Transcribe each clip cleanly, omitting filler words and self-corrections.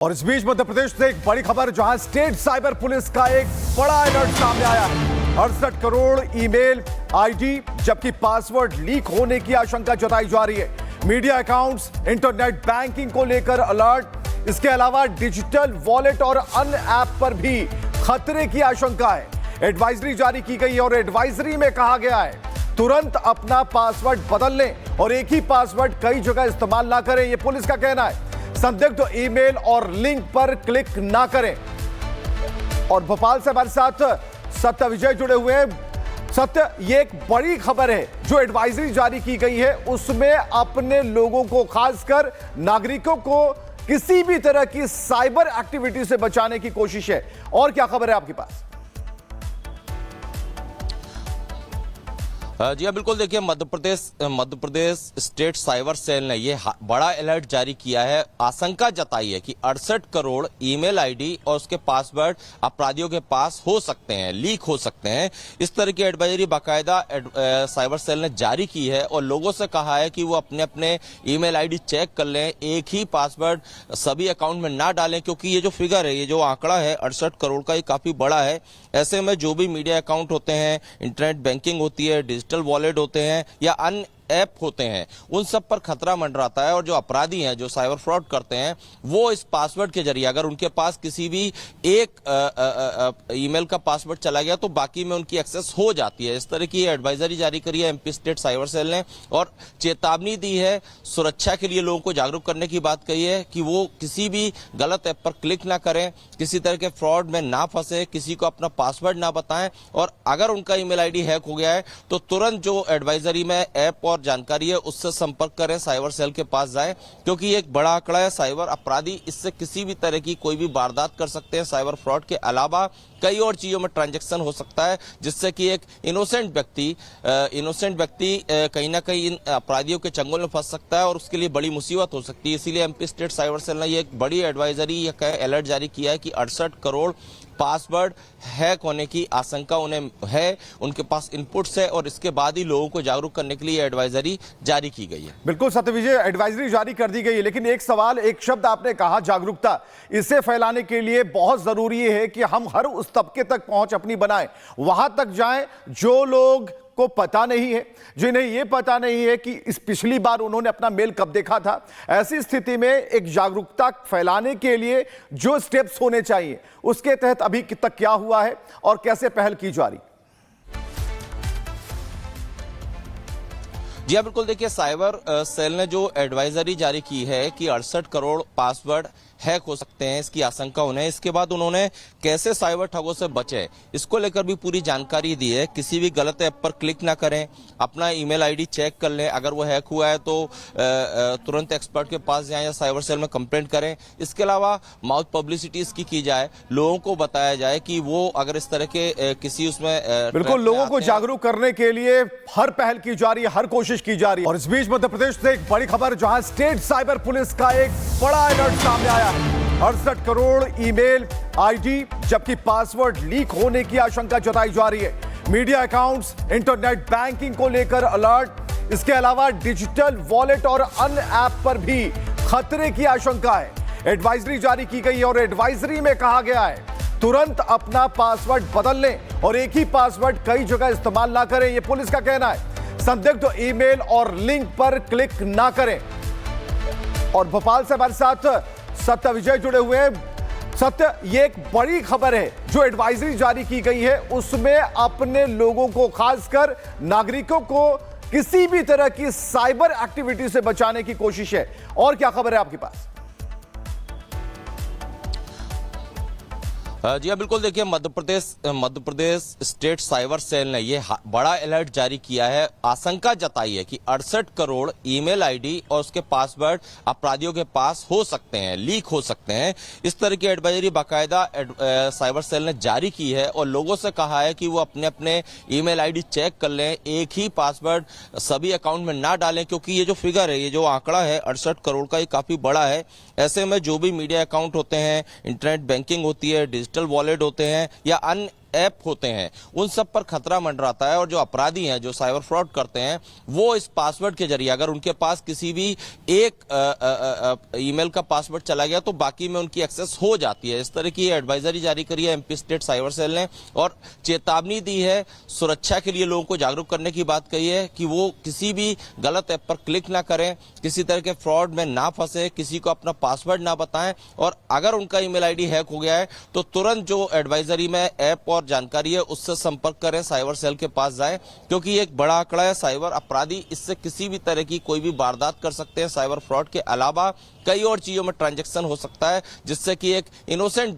और इस बीच मध्य प्रदेश से एक बड़ी खबर, जहां स्टेट साइबर पुलिस का एक बड़ा अलर्ट सामने आया है। 68 करोड़ ईमेल आईडी जबकि पासवर्ड लीक होने की आशंका जताई जा रही है। मीडिया अकाउंट्स, इंटरनेट बैंकिंग को लेकर अलर्ट। इसके अलावा डिजिटल वॉलेट और अन्य ऐप पर भी खतरे की आशंका है। एडवाइजरी जारी की गई और एडवाइजरी में कहा गया है तुरंत अपना पासवर्ड बदल लें और एक ही पासवर्ड कई जगह इस्तेमाल ना करें, यह पुलिस का कहना है। संदिग्ध ईमेल और लिंक पर क्लिक ना करें। और भोपाल से हमारे साथ सत्य विजय जुड़े हुए हैं। सत्य, ये एक बड़ी खबर है जो एडवाइजरी जारी की गई है, उसमें अपने लोगों को, खासकर नागरिकों को किसी भी तरह की साइबर एक्टिविटी से बचाने की कोशिश है। और क्या खबर है आपके पास? जी हाँ, बिल्कुल। देखिए, Madhya Pradesh state cyber cell ने ये बड़ा अलर्ट जारी किया है। आशंका जताई है कि 68 करोड़ ईमेल आईडी और उसके पासवर्ड अपराधियों के पास हो सकते हैं, लीक हो सकते हैं। इस तरह की एडवाइजरी बाकायदा साइबर सेल ने जारी की है और लोगों से कहा है कि वो अपने अपने ईमेल आईडी चेक कर लें, एक ही पासवर्ड सभी अकाउंट में ना डालें, क्योंकि ये जो फिगर है, ये जो आंकड़ा है 68 करोड़ का, ये काफी बड़ा है। ऐसे में जो भी मीडिया अकाउंट होते हैं, इंटरनेट बैंकिंग होती है, डिजिटल वॉलेट होते हैं या अन्य ऐप होते हैं, उन सब पर खतरा मंडराता है। और जो अपराधी हैं, जो साइबर फ्रॉड करते हैं, वो इस पासवर्ड के जरिए, अगर उनके पास किसी भी एक ईमेल का पासवर्ड चला गया तो बाकी में उनकी एक्सेस हो जाती है। इस तरह की एडवाइजरी जारी करी है एमपी स्टेट साइबर सेल ने और चेतावनी दी है। सुरक्षा के लिए लोगों को जागरूक करने की बात कही है कि वो किसी भी गलत ऐप पर क्लिक ना करें, किसी तरह के फ्रॉड में ना फंसे, किसी को अपना पासवर्ड ना बताएं। और अगर उनका ईमेल आईडी हैक हो गया है तो तुरंत जो एडवाइजरी में ऐप और जानकारी है उससे संपर्क करें, साइबर सेल के पास जाएं, क्योंकि ये एक बड़ा आंकड़ा है। साइबर अपराधी इससे किसी भी तरह की कोई भी वारदात कर सकते हैं। साइबर फ्रॉड के अलावा कई और चीजों में ट्रांजैक्शन हो सकता है, जिससे कि एक इनोसेंट व्यक्ति कहीं ना कहीं इन अपराधियों के चंगुल में फंस सकता है और उसके लिए बड़ी मुसीबत हो सकती है। इसीलिए एमपी स्टेट साइबर सेल ने ये एक बड़ी एडवाइजरी या अलर्ट जारी किया है कि 68 करोड़ पासवर्ड हैक होने की आशंका उन्हें है, उनके पास इनपुट्स है और इसके बाद ही लोगों को जागरूक करने के लिए एडवाइजरी जारी की गई है। बिल्कुल सत्य विजय, एडवाइजरी जारी कर दी गई है, लेकिन एक सवाल, एक शब्द आपने कहा, जागरूकता। इसे फैलाने के लिए बहुत जरूरी है कि हम हर उस तबके तक पहुंच अपनी बनाएं, वहां तक जाएं जो लोग को पता नहीं है, जिन्हें यह पता नहीं है कि इस पिछली बार उन्होंने अपना मेल कब देखा था। ऐसी स्थिति में एक जागरूकता फैलाने के लिए जो स्टेप्स होने चाहिए, उसके तहत अभी तक क्या हुआ है और कैसे पहल की जा रही? जी हाँ, बिल्कुल। देखिए, साइबर सेल ने जो एडवाइजरी जारी की है कि 68 करोड़ पासवर्ड हैक हो सकते हैं, इसकी आशंका उन्हें। इसके बाद उन्होंने कैसे साइबर ठगों से बचे, इसको लेकर भी पूरी जानकारी दी है। किसी भी गलत ऐप पर क्लिक ना करें, अपना ईमेल आईडी चेक कर लें, अगर वो हैक हुआ है तो तुरंत एक्सपर्ट के पास जाएं या साइबर सेल में कंप्लेंट करें। इसके अलावा माउथ पब्लिसिटी इसकी की जाए, लोगों को बताया जाए कि वो अगर इस तरह के किसी उसमें बिल्कुल लोगों को जागरूक करने के लिए हर पहल की जा रही है, हर कोशिश की जा रही है। और इस बीच मध्य प्रदेश से एक बड़ी खबर, जहां स्टेट साइबर पुलिस का एक बड़ा अलर्ट सामने आया। 68 करोड़ ईमेल आईडी जबकि पासवर्ड लीक होने की आशंका जताई जा रही है। मीडिया अकाउंट्स, इंटरनेट बैंकिंग को लेकर अलर्ट। इसके अलावा डिजिटल वॉलेट और अन्य ऐप पर भी खतरे की आशंका है। एडवाइजरी जारी की गई और एडवाइजरी में कहा गया है तुरंत अपना पासवर्ड बदल लें और एक ही पासवर्ड कई जगह इस्तेमाल ना करें, यह पुलिस का कहना है। संदिग्ध ईमेल और लिंक पर क्लिक ना करें। और भोपाल से हमारे साथ सत्य विजय जुड़े हुए हैं। सत्य, ये एक बड़ी खबर है जो एडवाइजरी जारी की गई है, उसमें अपने लोगों को, खासकर नागरिकों को किसी भी तरह की साइबर एक्टिविटी से बचाने की कोशिश है। और क्या खबर है आपके पास? जी हाँ, बिल्कुल। देखिए, Madhya Pradesh state cyber cell ने ये बड़ा अलर्ट जारी किया है। आशंका जताई है कि 68 करोड़ ईमेल आईडी और उसके पासवर्ड अपराधियों के पास हो सकते हैं, लीक हो सकते हैं। इस तरह की एडवाइजरी बाकायदा साइबर सेल ने जारी की है और लोगों से कहा है कि वो अपने अपने ईमेल आईडी चेक कर लें, एक ही पासवर्ड सभी अकाउंट में ना डालें, क्योंकि ये जो फिगर है, ये जो आंकड़ा है 68 करोड़ का, ये काफी बड़ा है। ऐसे में जो भी मीडिया अकाउंट होते हैं, इंटरनेट बैंकिंग होती है, डिजिटल वॉलेट होते हैं या अन्य ऐप होते हैं उन सब पर खतरा मंडराता है और जो अपराधी हैं, जो साइबर फ्रॉड करते हैं, वो इस पासवर्ड के जरिए अगर उनके पास किसी भी एक ईमेल का पासवर्ड चला गया तो बाकी में उनकी एक्सेस हो जाती है। इस तरह की एडवाइजरी जारी करी है एमपी स्टेट साइबर सेल ने और चेतावनी दी है, सुरक्षा के लिए लोगों को जागरूक करने की बात कही है कि वो किसी भी गलत ऐप पर क्लिक ना करें, किसी तरह के फ्रॉड में ना फंसे, किसी को अपना पासवर्ड ना बताएं और अगर उनका ईमेल आईडी हैक हो गया है तो तुरंत जो एडवाइजरी में ऐप और जानकारी है उससे संपर्क करें, साइबर सेल के पास जाएं, क्योंकि ये एक बड़ा आंकड़ा है। साइबर अपराधी इससे किसी भी तरह की कोई भी वारदात कर सकते हैं। साइबर फ्रॉड के अलावा कई और चीजों में ट्रांजैक्शन हो सकता है जिससे कि एक इनोसेंट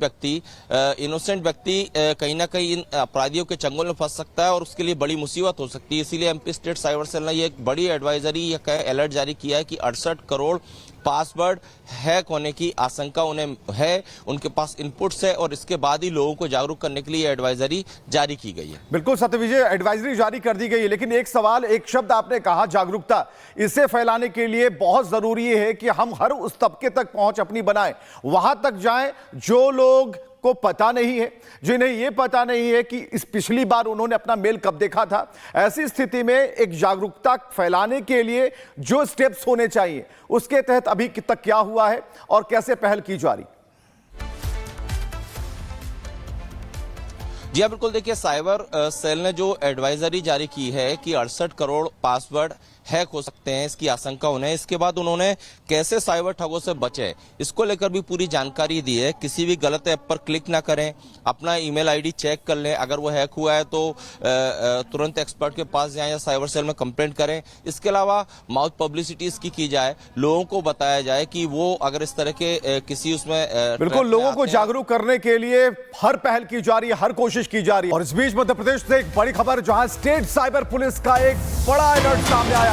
व्यक्ति कहीं ना कहीं इन अपराधियों के चंगुल में फंस सकता है और उसके लिए बड़ी मुसीबत हो सकती है। इसीलिए एमपी स्टेट साइबर सेल ने ये एक बड़ी एडवाइजरी या अलर्ट जारी किया है कि 68 करोड़ पासवर्ड हैक होने की आशंका उन्हें है, उनके पास इनपुट्स है और इसके बाद ही लोगों को जागरूक करने के लिए एडवाइजरी जारी की गई है। बिल्कुल सत्यविजय, एडवाइजरी जारी कर दी गई है, लेकिन एक सवाल, एक शब्द आपने कहा जागरूकता, इसे फैलाने के लिए बहुत जरूरी है कि हम हर उस तबके तक पहुंच अपनी बनाएं, वहां तक जाएं जो लोग को पता नहीं है, जिन्हें यह पता नहीं है कि इस पिछली बार उन्होंने अपना मेल कब देखा था। ऐसी स्थिति में एक जागरूकता फैलाने के लिए जो स्टेप्स होने चाहिए उसके तहत अभी तक क्या हुआ है और कैसे पहल की जा रही? जी हाँ, बिल्कुल। देखिए, साइबर सेल ने जो एडवाइजरी जारी की है कि 68 करोड़ पासवर्ड हैक हो सकते हैं, इसकी आशंका उन्हें, इसके बाद उन्होंने कैसे साइबर ठगों से बचे इसको लेकर भी पूरी जानकारी दी है। किसी भी गलत ऐप पर क्लिक ना करें, अपना ईमेल आईडी चेक कर लें, अगर वो हैक हुआ है तो तुरंत एक्सपर्ट के पास जाएं या साइबर सेल में कंप्लेंट करें। इसके अलावा माउथ पब्लिसिटी इसकी की जाए, लोगों को बताया जाए कि वो अगर इस तरह के किसी उसमें बिल्कुल लोगों को जागरूक करने के लिए हर पहल की जा रही है, हर कोशिश की जा रही है। और इस बीच मध्य प्रदेश से एक बड़ी खबर, जहां स्टेट साइबर पुलिस का एक बड़ा अलर्ट सामने आया।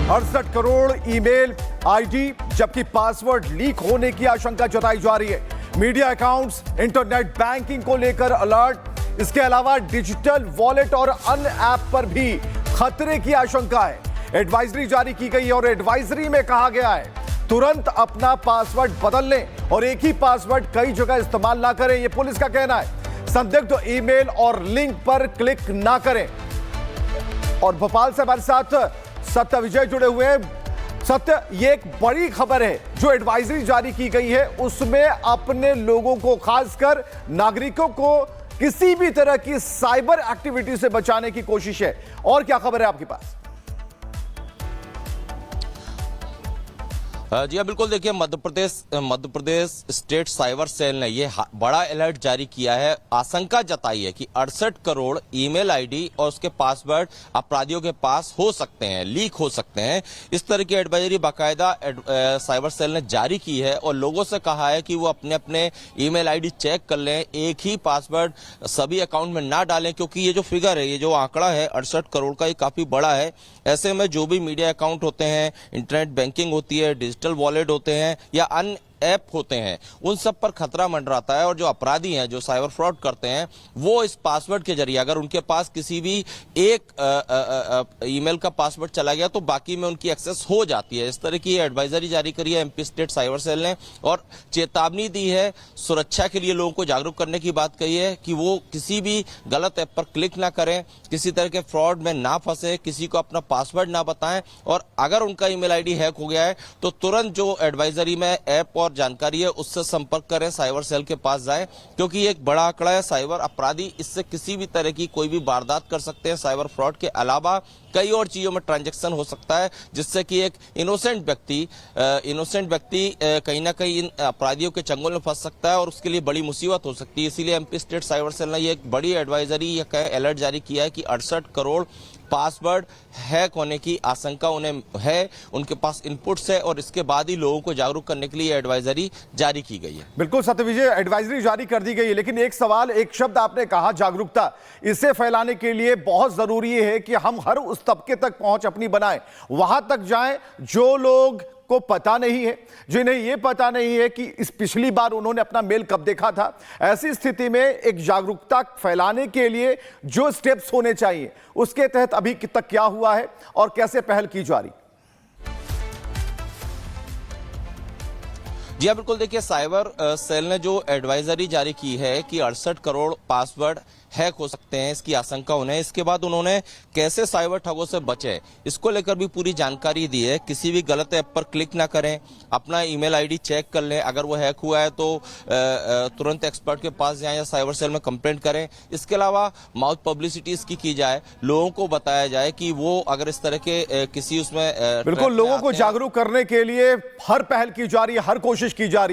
68 करोड़ ईमेल आईडी जबकि पासवर्ड लीक होने की आशंका जताई जा रही है। मीडिया अकाउंट्स, इंटरनेट बैंकिंग को लेकर अलर्ट, इसके अलावा डिजिटल वॉलेट और अन्य ऐप पर भी खतरे की आशंका है। एडवाइजरी जारी की गई है और एडवाइजरी में कहा गया है तुरंत अपना पासवर्ड बदल लें और एक ही पासवर्ड कई जगह इस्तेमाल ना करें, यह पुलिस का कहना है। संदिग्ध ईमेल और लिंक पर क्लिक ना करें। और भोपाल से हमारे साथ सत्य विजय जुड़े हुए हैं। सत्य, ये एक बड़ी खबर है, जो एडवाइजरी जारी की गई है उसमें अपने लोगों को, खासकर नागरिकों को किसी भी तरह की साइबर एक्टिविटी से बचाने की कोशिश है। और क्या खबर है आपके पास? जी हाँ, बिल्कुल। देखिए, Madhya Pradesh state cyber cell ने ये बड़ा अलर्ट जारी किया है, आशंका जताई है कि 68 करोड़ ईमेल आईडी और उसके पासवर्ड अपराधियों के पास हो सकते हैं, लीक हो सकते हैं। इस तरह की एडवाइजरी बाकायदा साइबर सेल ने जारी की है और लोगों से कहा है कि वो अपने अपने ईमेल आईडी चेक कर लें, एक ही पासवर्ड सभी अकाउंट में ना डालें, क्योंकि ये जो फिगर है, ये जो आंकड़ा है 68 करोड़ का, ये काफी बड़ा है। ऐसे में जो भी मीडिया अकाउंट होते हैं, इंटरनेट बैंकिंग होती है, डिजिटल वॉलेट होते हैं या अन्य ऐप होते हैं, उन सब पर खतरा मंडराता है और जो अपराधी हैं, जो साइबर फ्रॉड करते हैं, वो इस पासवर्ड के जरिए अगर उनके पास किसी भी एक ईमेल का पासवर्ड चला गया तो बाकी में उनकी एक्सेस हो जाती है। इस तरह की एडवाइजरी जारी करी है एमपी स्टेट साइबर सेल ने और चेतावनी दी है, सुरक्षा के लिए लोगों को जागरूक करने की बात कही है कि वो किसी भी गलत ऐप पर क्लिक ना करें, किसी तरह के फ्रॉड में ना फंसे, किसी को अपना पासवर्ड ना बताएं और अगर उनका ईमेल आईडी हैक हो गया है तो तुरंत जो एडवाइजरी में ऐप और जानकारी है उससे संपर्क करें, साइबर सेल के पास जाएं, क्योंकि ये एक बड़ा आंकड़ा है। साइबर अपराधी इससे किसी भी तरह की कोई भी वारदात कर सकते हैं। साइबर फ्रॉड के अलावा कई और चीजों में ट्रांजैक्शन हो सकता है जिससे कि एक इनोसेंट व्यक्ति कहीं ना कहीं इन अपराधियों के चंगुल में फंस सकता है और उसके लिए बड़ी मुसीबत हो सकती है। इसीलिए एमपी स्टेट साइबर सेल ने ये एक बड़ी एडवाइजरी या अलर्ट जारी किया है कि 68 करोड़ पासवर्ड हैक होने की आशंका उन्हें है, उनके पास इनपुट्स है और इसके बाद ही लोगों को जागरूक करने के लिए एडवाइजरी जारी की गई है। बिल्कुल सत्यविजय, एडवाइजरी जारी कर दी गई है, लेकिन एक सवाल, एक शब्द आपने कहा जागरूकता, इसे फैलाने के लिए बहुत जरूरी है कि हम हर उस तबके तक पहुंच अपनी बनाएं, वहां तक जाएं जो लोग को पता नहीं है, जिन्हें यह पता नहीं है कि इस पिछली बार उन्होंने अपना मेल कब देखा था। ऐसी स्थिति में एक जागरूकता फैलाने के लिए जो स्टेप्स होने चाहिए उसके तहत अभी तक क्या हुआ है और कैसे पहल की जा रही? जी हाँ, बिल्कुल। देखिए, साइबर सेल ने जो एडवाइजरी जारी की है कि 68 करोड़ पासवर्ड हैक हो सकते हैं, इसकी आशंका उन्हें, इसके बाद उन्होंने कैसे साइबर ठगों से बचे इसको लेकर भी पूरी जानकारी दी है। किसी भी गलत ऐप पर क्लिक ना करें, अपना ईमेल आईडी चेक कर लें, अगर वो हैक हुआ है तो तुरंत एक्सपर्ट के पास जाएं या साइबर सेल में कंप्लेंट करें। इसके अलावा माउथ पब्लिसिटी इसकी की जाए, लोगों को बताया जाए कि वो अगर इस तरह के किसी उसमें बिल्कुल, लोगों को जागरूक करने के लिए हर पहल की जा रही है, हर कोशिश की जा रही है।